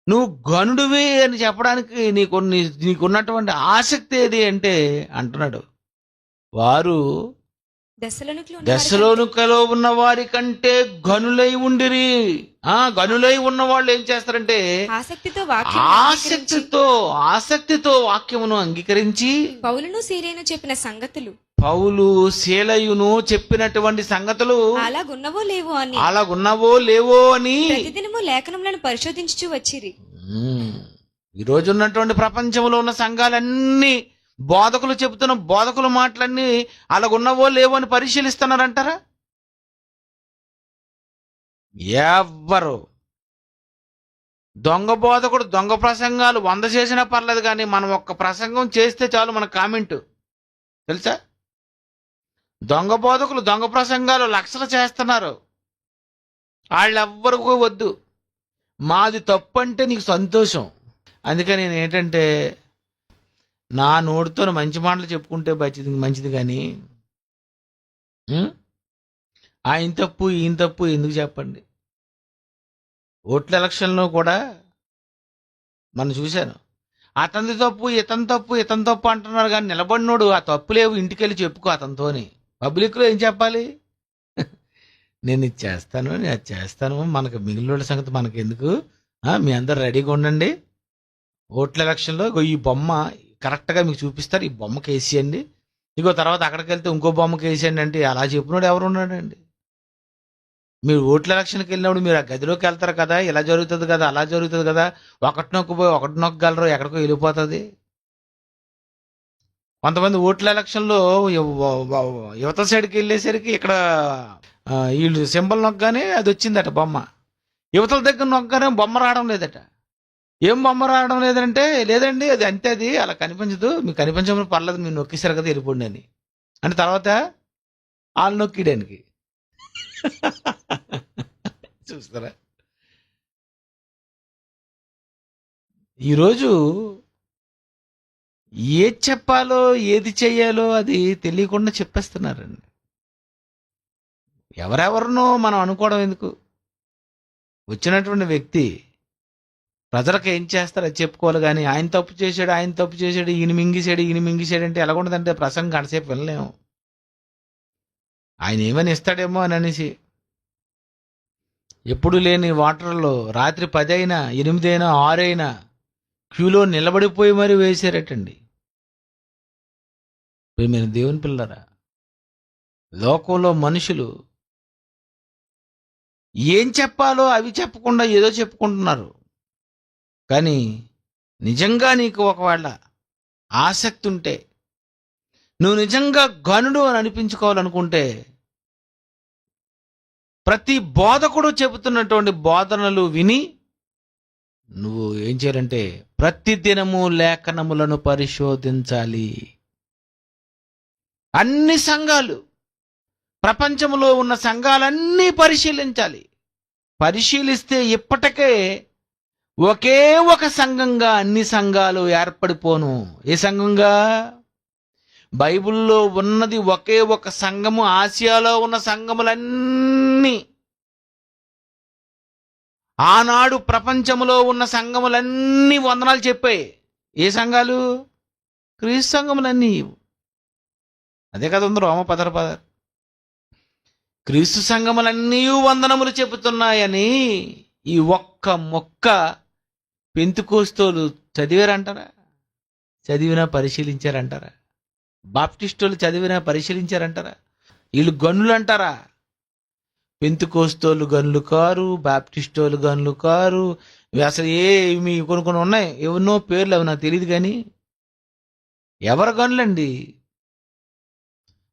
నువ్వు గనుడివి అని చెప్పడానికి నీకున్నటువంటి ఆసక్తి ఏది అంటే అంటున్నాడు, వారు దశలోనికలో ఉన్న వారి కంటే గనులై ఉండిరి. గనులై ఉన్న వాళ్ళు ఏం చేస్తారంటే ఆసక్తితో వాక్యమును అంగీకరించి పౌలు శీలయును చెప్పినటువంటి సంగతులు అలాగున్నవో లేవో అని ప్రతిదినము లేఖనములను పరిశోధించుచు వచ్చిరి. ఈ రోజు ఉన్నటువంటి ప్రపంచంలో ఉన్న సంఘాలన్నీ బోధకులు చెబుతున్న బోధకుల మాటలన్నీ అలాగున్నవో లేవో అని పరిశీలిస్తున్నారంటారా? ఎవ్వరు దొంగ బోధకుడు దొంగ ప్రసంగాలు 100 చేసినా పర్లేదు, కానీ మనం ఒక్క ప్రసంగం చేస్తే చాలు మన కామెంట్. తెలుసా? దొంగ బోధకులు దొంగ ప్రసంగాలు లక్షలు చేస్తున్నారు. వాళ్ళెవ్వరికూ వద్దు. మాది తప్పు అంటే నీకు సంతోషం. అందుకని నేను ఏంటంటే నా నోటితో మంచి మాటలు చెప్పుకుంటే మంచిది, కానీ ఆయన తప్పు ఈయన తప్పు ఎందుకు చెప్పండి? ఓట్ల ఎలక్షన్లో కూడా మనం చూశాను. అతనిది తప్పు, ఇతని తప్పు, ఇతని తప్పు అంటున్నారు, కానీ నిలబడినోడు ఆ తప్పులేవు ఇంటికెళ్ళి చెప్పుకో అతనితోని. పబ్లిక్లో ఏం చెప్పాలి? నేను ఇది చేస్తాను, నేను అది చేస్తాను, మనకు మిగిలిన సంగతి మనకి ఎందుకు, మీ అందరు రెడీగా ఉండండి. ఓట్ల ఎలక్షన్లో ఈ బొమ్మ కరెక్ట్గా మీకు చూపిస్తారు, ఈ బొమ్మకి వేసేయండి, ఇగో తర్వాత అక్కడికి వెళ్తే ఇంకో బొమ్మకి వేసేయండి అంటే అలా చెప్పినోడు ఎవరు ఉన్నాడండి? మీరు ఓట్ల ఎలక్షన్కి వెళ్ళినప్పుడు మీరు ఆ గదిలోకి వెళ్తారు కదా, ఇలా జరుగుతుంది కదా, అలా జరుగుతుంది కదా, ఒకటి నొక్కిపోయి ఒకటి నొక్కగలరు, ఎక్కడికో వెళ్ళిపోతుంది. కొంతమంది ఓట్ల ఎలక్షన్లో యువత సైడ్కి వెళ్ళేసరికి ఇక్కడ వీళ్ళు సింబల్ నొక్కగానే అది వచ్చిందట బొమ్మ, యువతల దగ్గర నొక్కగానే బొమ్మ రావడం లేదట. ఏం బొమ్మ రావడం లేదంటే, లేదండి అది అంతే, అది అలా కనిపించదు, మీకు కనిపించమని పర్లేదు, మీరు నొక్కేశారు కదా వెళ్ళిపోండి అని. అంటే తర్వాత వాళ్ళు నొక్కిడానికి చూస్తారా? ఈరోజు ఏది చెప్పాలో ఏది చెయ్యాలో అది తెలియకుండా చెప్పేస్తున్నారండి. ఎవరెవరినో మనం అనుకోవడం ఎందుకు? వచ్చినటువంటి వ్యక్తి ప్రజలకు ఏం చేస్తారో అది చెప్పుకోవాలి, కానీ ఆయన తప్పు చేశాడు, ఆయన తప్పు చేశాడు, ఈయన మింగిసాడు అంటే ఎలాగుంటుందంటే ప్రసంగం గంటసేపు వినలేము. ఆయన ఏమని ఇస్తాడేమో అని అనేసి ఎప్పుడు లేని వాటర్లో రాత్రి 10 అయినా 8 అయినా 6 అయినా క్యూలో నిలబడిపోయి మరీ వేసారటండి. మీరు దేవుని పిల్లరా, లోకంలో మనుషులు ఏం చెప్పాలో అవి చెప్పకుండా ఏదో చెప్పుకుంటున్నారు. కానీ నిజంగా నీకు ఒకవేళ ఆసక్తి ఉంటే, నువ్వు నిజంగా గనుడు అని అనిపించుకోవాలనుకుంటే, ప్రతి బోధకుడు చెబుతున్నటువంటి బోధనలు విని నువ్వు ఏం చేయాలంటే ప్రతిదినము లేఖనములను పరిశోధించాలి. అన్ని సంఘాలు, ప్రపంచంలో ఉన్న సంఘాలన్నీ పరిశీలించాలి. పరిశీలిస్తే ఇప్పటికే ఒకే ఒక సంఘంగా అన్ని సంఘాలు ఏర్పడిపోను. ఏ సంఘంగా? బైబిల్లో ఉన్నది ఒకే ఒక సంఘము. ఆసియాలో ఉన్న సంఘములన్నీ, ఆనాడు ప్రపంచంలో ఉన్న సంఘములన్నీ వందనాలు చెప్పాయి. ఏ సంఘాలు? క్రీస్తు సంఘములన్నీ. అదే కదా ఉంది రోమ 10:16. క్రీస్తు సంఘములన్నీ వందనములు చెబుతున్నాయని ఈ ఒక్క మొక్క పెంతుకోస్తోలు చదివారంటారా? చదివినా పరిశీలించారంటారా? బాప్టిస్టోలు చదివినా పరిశీలించారంటారా? వీళ్ళు గనులు అంటారా? పెంతుకోస్తోలు గనులు కారు, బాప్టిస్టోలు గనులు కారు. అసలు మీ కొన్ని ఉన్నాయి, ఎవరినో పేర్లు అవి నాకు తెలియదు, కానీ ఎవరు గనులండి?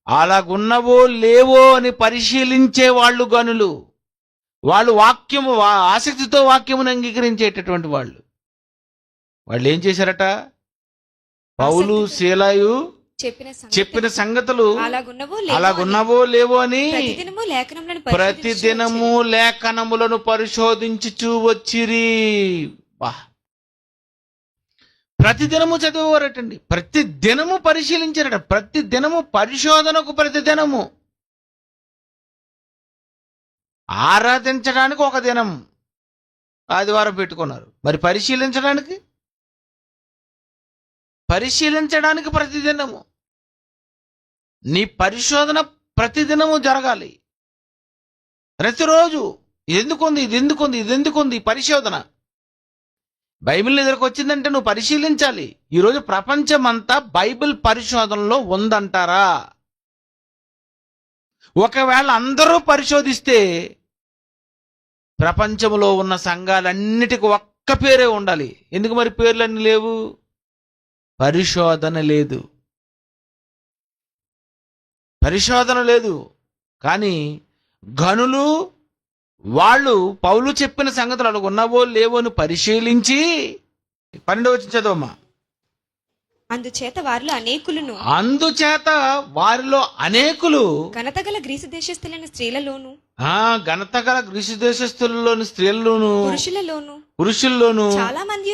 అలాగున్నవో లేవో అని పరిశీలించే వాళ్ళు గనులు. వాళ్ళు వాక్యము ఆసక్తితో వాక్యమును అంగీకరించేటటువంటి వాళ్ళు. వాళ్ళు ఏం చేశారట? పౌలు శీలాయు చెప్పిన సంగతులు అలాగున్నవో లేవో అని ప్రతిదినము లేఖనములను పరిశోధించుచూ వచ్చిరి. ప్రతిదినము చదివేవారటండి, ప్రతిదినము పరిశీలించారట, ప్రతిదినము పరిశోధనకు, ప్రతిదినము ఆరాధించడానికి ఒక దినం ఆదివారం పెట్టుకున్నారు. మరి పరిశీలించడానికి ప్రతిదినము. నీ పరిశోధన ప్రతిదినము జరగాలి. ప్రతిరోజు ఇది ఎందుకుంది పరిశోధన. బైబిల్ ఎదురుకు వచ్చిందంటే నువ్వు పరిశీలించాలి. ఈరోజు ప్రపంచమంతా బైబిల్ పరిశోధనలో ఉందంటారా? ఒకవేళ అందరూ పరిశోధిస్తే ప్రపంచంలో ఉన్న సంఘాలన్నిటికీ ఒక్క పేరే ఉండాలి. ఎందుకు మరి పేర్లన్నీ లేవు? పరిశోధన లేదు. కానీ గనులు వాళ్ళు పౌలు చెప్పిన సంగతులు అలా ఉన్నావో లేవో అని పరిశీలించి 12వ వచనం చదవమ్మా. అందుచేత వారిలో అనేకులు ఘనతగల గ్రీసు దేశస్థులైన స్త్రీలలోను, ఘనతగల గ్రీసు దేశస్థులలోని స్త్రీలలోను, పురుషుల్లోను చాలా మంది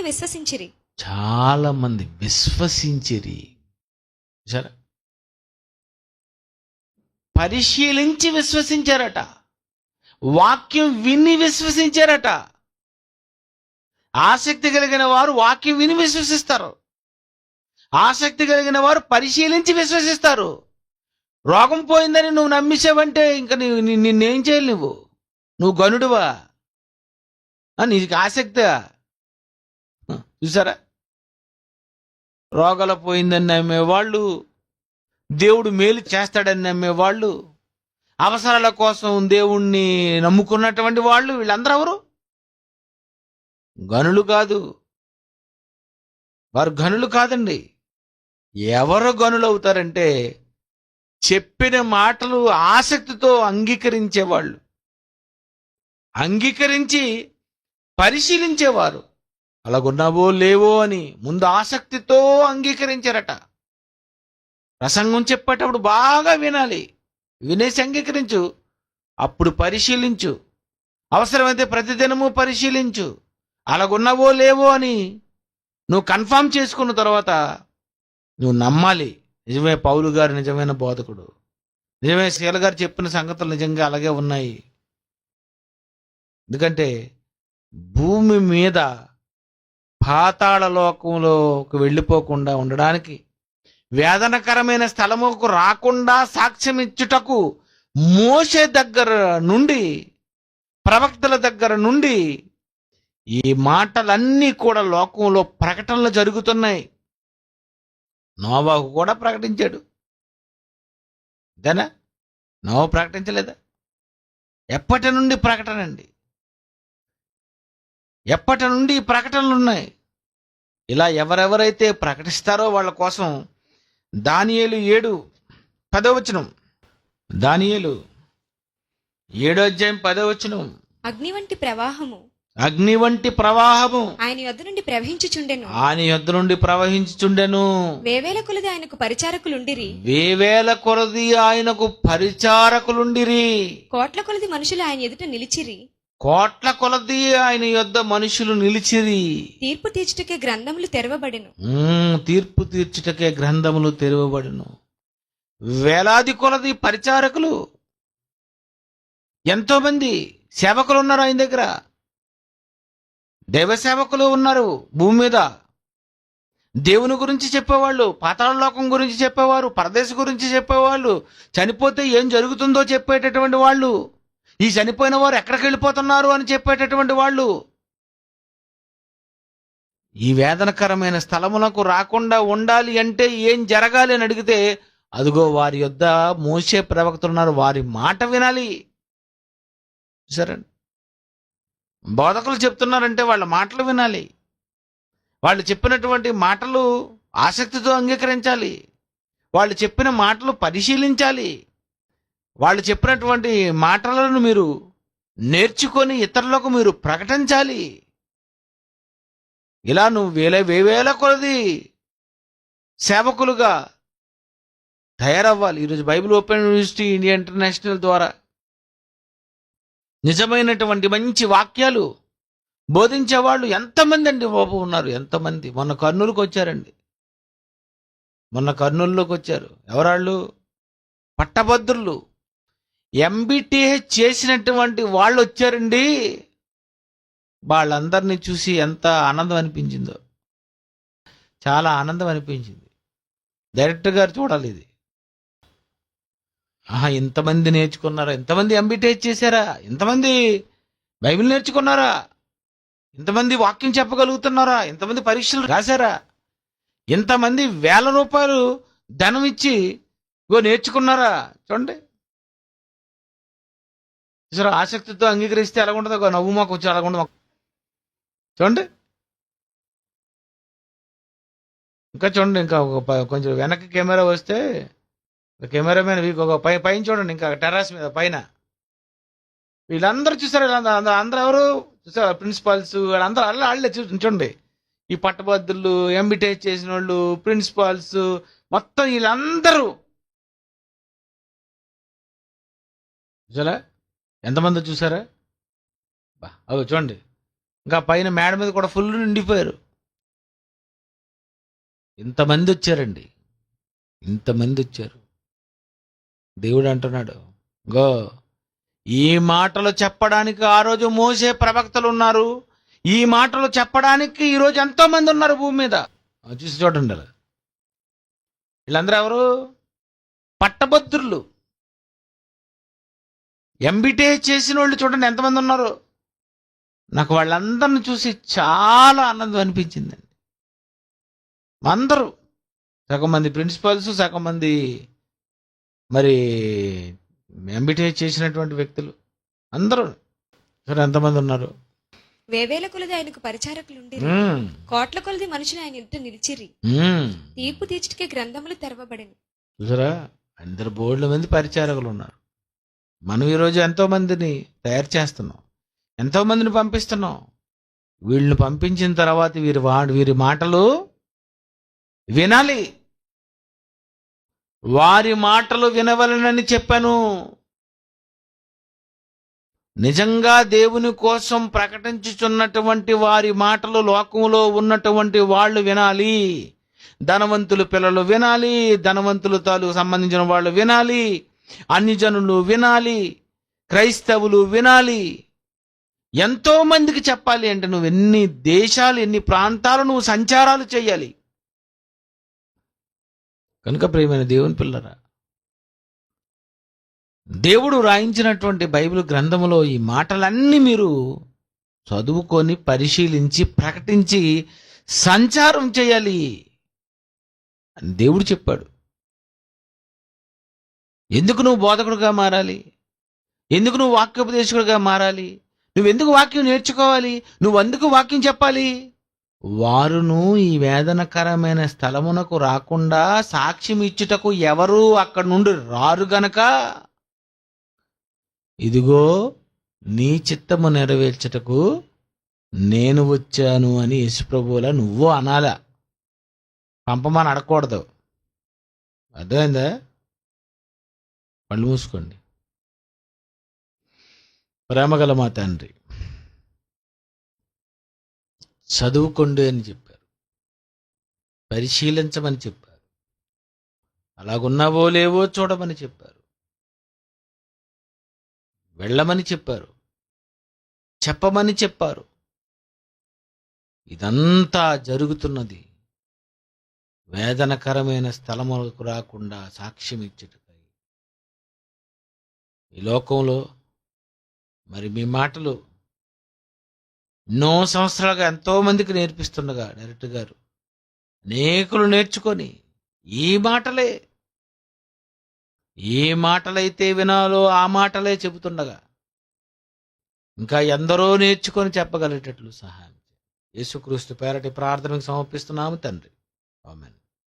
విశ్వసించిరి. పరిశీలించి విశ్వసించారట, వాక్యం విని విశ్వసించారట. ఆసక్తి కలిగిన వారు వాక్యం విని విశ్వసిస్తారు. ఆసక్తి కలిగిన వారు పరిశీలించి విశ్వసిస్తారు. రోగం పోయిందని నువ్వు నమ్మేసావంటే ఇంకా నిన్నేం చేయాలి? నువ్వు గనుడువా? నీకు ఆసక్తి చూసారా? రోగాల పోయిందని నమ్మేవాళ్ళు, దేవుడు మేలు చేస్తాడని నమ్మేవాళ్ళు, అవసరాల కోసం దేవుణ్ణి నమ్ముకున్నటువంటి వాళ్ళు, వీళ్ళందరూ ఎవరు? గనులు కాదు. వారు గనులు కాదండి. ఎవరు గనులు అవుతారంటే చెప్పిన మాటలు ఆసక్తితో అంగీకరించేవాళ్ళు, అంగీకరించి పరిశీలించేవారు. అలాగున్నావో లేవో అని ముందు ఆసక్తితో అంగీకరించారట. ప్రసంగం చెప్పేటప్పుడు బాగా వినాలి, వినేసి అంగీకరించు, అప్పుడు పరిశీలించు, అవసరమైతే ప్రతిదినము పరిశీలించు. అలాగున్నావో లేవో అని నువ్వు కన్ఫామ్ చేసుకున్న తర్వాత నువ్వు నమ్మాలి. నిజమే పౌలు గారు నిజమైన బోధకుడు, నిజమే శీల గారు చెప్పిన సంగతులు నిజంగా అలాగే ఉన్నాయి. ఎందుకంటే భూమి మీద పాతాళ లోకంలోకి వెళ్ళిపోకుండా ఉండడానికి, వేదనకరమైన స్థలముకు రాకుండా సాక్ష్యం ఇచ్చుటకు మోషే దగ్గర నుండి, ప్రవక్తల దగ్గర నుండి ఈ మాటలన్నీ కూడా లోకంలో ప్రకటనలు జరుగుతున్నాయి. నోవాహు కూడా ప్రకటించాడు. అంతేనా? నోవా ప్రకటించలేదా? ఎప్పటి నుండి ప్రకటన అండి, ఎప్పటి నుండి ప్రకటనలు ఉన్నాయి. ఇలా ఎవరెవరైతే ప్రకటిస్తారో వాళ్ళ కోసం దానియేలు 7:10 దానియేలు 7:10 అగ్ని వంటి ప్రవాహము, అగ్ని వంటి ప్రవాహము ఆయన యొద్ద నుండి ప్రవహించుచుండెను, ఆయన యొద్ద నుండి ప్రవహించుచుండెను. వేవేల కొలది ఆయనకు పరిచారకులుండిరి, వేవేల కొలది ఆయనకు పరిచారకులుండిరి. కోట్ల కొలది మనుషులు ఆయన ఎదుట నిలిచిరి, కోట్ల కొలది ఆయన యొద్ద మనుషులు నిలిచిరి. తీర్పు తీర్చుటకే గ్రంథములు తెరవబడెను, తీర్పు తీర్చుటకే గ్రంథములు తెరవబడెను. వేలాది కొలది పరిచారకులు, ఎంతో మంది సేవకులు ఉన్నారు ఆయన దగ్గర. దైవ సేవకులు ఉన్నారు భూమి మీద. దేవుని గురించి చెప్పేవాళ్ళు, పాతాళ లోకం గురించి చెప్పేవారు, పరదేశ గురించి చెప్పేవాళ్ళు, చనిపోతే ఏం జరుగుతుందో చెప్పేటటువంటి వాళ్ళు, ఈ చనిపోయిన వారు ఎక్కడికి వెళ్ళిపోతున్నారు అని చెప్పేటటువంటి వాళ్ళు. ఈ వేదనకరమైన స్థలములకు రాకుండా ఉండాలి అంటే ఏం జరగాలి అని అడిగితే, అదిగో వారి యొద్ద మోషే ప్రవక్తలు ఉన్నారు, వారి మాట వినాలి. సరే, బోధకులు చెప్తున్నారంటే వాళ్ళ మాటలు వినాలి. వాళ్ళు చెప్పినటువంటి మాటలు ఆసక్తితో అంగీకరించాలి. వాళ్ళు చెప్పిన మాటలు పరిశీలించాలి. వాళ్ళు చెప్పినటువంటి మాటలను మీరు నేర్చుకొని ఇతరులకు మీరు ప్రకటించాలి. ఇలా నువ్వు వేవేల కొలది సేవకులుగా తయారవ్వాలి. ఈరోజు Bible open university India international ద్వారా నిజమైనటువంటి మంచి వాక్యాలు బోధించేవాళ్ళు ఎంతమంది అండి బాబు ఉన్నారు, ఎంతమంది. మొన్న కర్నూలుకి వచ్చారండి, మొన్న కర్నూలులోకి వచ్చారు. ఎవరాళ్ళు? పట్టభద్రులు, ఎంబీటీహెచ్ చేసినటువంటి వాళ్ళు వచ్చారండి. వాళ్ళందరినీ చూసి ఎంత ఆనందం అనిపించిందో, చాలా ఆనందం అనిపించింది. డైరెక్టర్ గారు చూడాలి ఇది. ఇంతమంది నేర్చుకున్నారా, ఇంతమంది ఎంబీటీహెచ్ చేశారా, ఇంతమంది బైబిల్ నేర్చుకున్నారా, ఇంతమంది వాక్యం చెప్పగలుగుతున్నారా, ఇంతమంది పరీక్షలు రాశారా, ఇంతమంది వేల రూపాయలు ధనం ఇచ్చి నేర్చుకున్నారా. చూడండి, సరే ఆసక్తితో అంగీకరిస్తే ఎలా ఉండదు, నవ్వు మాకు వచ్చి అలా ఉండదు. చూడండి, ఇంకా చూడండి, ఇంకా కొంచెం వెనక్కి కెమెరా వస్తే, కెమెరామెన్ వీక్ ఒక పైన చూడండి, ఇంకా టెర్రస్ మీద పైన వీళ్ళందరూ చూసారు. అందరూ ఎవరు చూసారు? ప్రిన్సిపాల్స్ వాళ్ళందరూ వాళ్ళే చూడండి. ఈ పట్టభద్రులు, ఎంబీటీహెచ్ చేసిన వాళ్ళు, ప్రిన్సిపాల్స్, మొత్తం వీళ్ళందరూ చూసారా? ఎంతమంది చూసారా? అవి చూడండి, ఇంకా పైన మేడ మీద కూడా ఫుల్ నిండిపోయారు. ఇంతమంది వచ్చారండి, ఇంతమంది వచ్చారు. దేవుడు అంటున్నాడు, గో ఈ మాటలు చెప్పడానికి ఆ రోజు మోసే ప్రవక్తలు ఉన్నారు, ఈ మాటలు చెప్పడానికి ఈరోజు ఎంతో మంది ఉన్నారు భూమి మీద. చూసి చూడండి, వీళ్ళందరూ ఎవరు? పట్టభద్రులు. ఎంబీటే చేసిన వాళ్ళు చూడండి ఎంతమంది ఉన్నారు. నాకు వాళ్ళందరిని చూసి చాలా ఆనందం అనిపించిందండి. అందరూ సగం మంది ప్రిన్సిపల్స్, సగం మంది మరి ఎంబీటే చేసినటువంటి వ్యక్తులు అందరూ సరే ఎంతమంది ఉన్నారు. వేవేల కొలది ఆయనకు పరిచారకులుండి కోట్ల కొలది మనుషులు ఆయన ఇంట నిలిచిరి. తీర్పు తీర్చుటకే గ్రంథములు తెరవబడెను. చూసారా, అందరు బోర్డుల మంది పరిచారకులు ఉన్నారు. మనం ఈరోజు ఎంతో మందిని తయారు చేస్తున్నాం, ఎంతో మందిని పంపిస్తున్నాం. వీళ్ళని పంపించిన తర్వాత వీరి మాటలు వినాలి. వారి మాటలు వినవలనని చెప్పాను. నిజంగా దేవుని కోసం ప్రకటించుచున్నటువంటి వారి మాటలు లోకంలో ఉన్నటువంటి వాళ్ళు వినాలి. ధనవంతుల పిల్లలు వినాలి, ధనవంతుల తాలూకు సంబంధించిన వాళ్ళు వినాలి, అన్ని జనులు వినాలి, క్రైస్తవులు వినాలి. ఎంతో మందికి చెప్పాలి అంటే నువ్వు ఎన్ని దేశాలు, ఎన్ని ప్రాంతాలు నువ్వు సంచారాలు చేయాలి. కనుక ప్రియమైన దేవుని పిల్లరా, దేవుడు రాయించినటువంటి బైబిల్ గ్రంథములో ఈ మాటలన్నీ మీరు చదువుకొని పరిశీలించి ప్రకటించి సంచారం చేయాలి అని దేవుడు చెప్పాడు. ఎందుకు నువ్వు బోధకుడుగా మారాలి? ఎందుకు నువ్వు వాక్యోపదేశకుడిగా మారాలి? నువ్వెందుకు వాక్యం నేర్చుకోవాలి? నువ్వెందుకు వాక్యం చెప్పాలి? వారును ఈ వేదనకరమైన స్థలమునకు రాకుండా సాక్ష్యం ఇచ్చుటకు ఎవరు అక్కడి నుండి రారు గనక ఇదిగో నీ చిత్తము నెరవేర్చుటకు నేను వచ్చాను అని యేసుప్రభువులా నువ్వు అనాలా, పంపమని అడగకూడదు. అర్థమైందా? కళ్ళు మూసుకోండి. ప్రేమగల మా తండ్రి, చదువుకోండి అని చెప్పారు, పరిశీలించమని చెప్పారు, అలాగున్నావో లేవో చూడమని చెప్పారు, వెళ్ళమని చెప్పారు, చెప్పమని చెప్పారు. ఇదంతా జరుగుతున్నది వేదనకరమైన స్థలములకు రాకుండా సాక్ష్యం ఇచ్చుటకై. ఈ లోకంలో మరి మీ మాటలు ఎన్నో సంవత్సరాలుగా ఎంతో మందికి నేర్పిస్తుండగా డైరెక్టర్ గారు అనేకులు నేర్చుకొని ఏ మాటలైతే వినాలో ఆ మాటలే చెబుతుండగా ఇంకా ఎందరో నేర్చుకొని చెప్పగలిగేటట్లు సహాయం. యేసుక్రీస్తు పేరటి ప్రార్థనకు సమర్పిస్తున్నాము తండ్రి. ఆమేన్.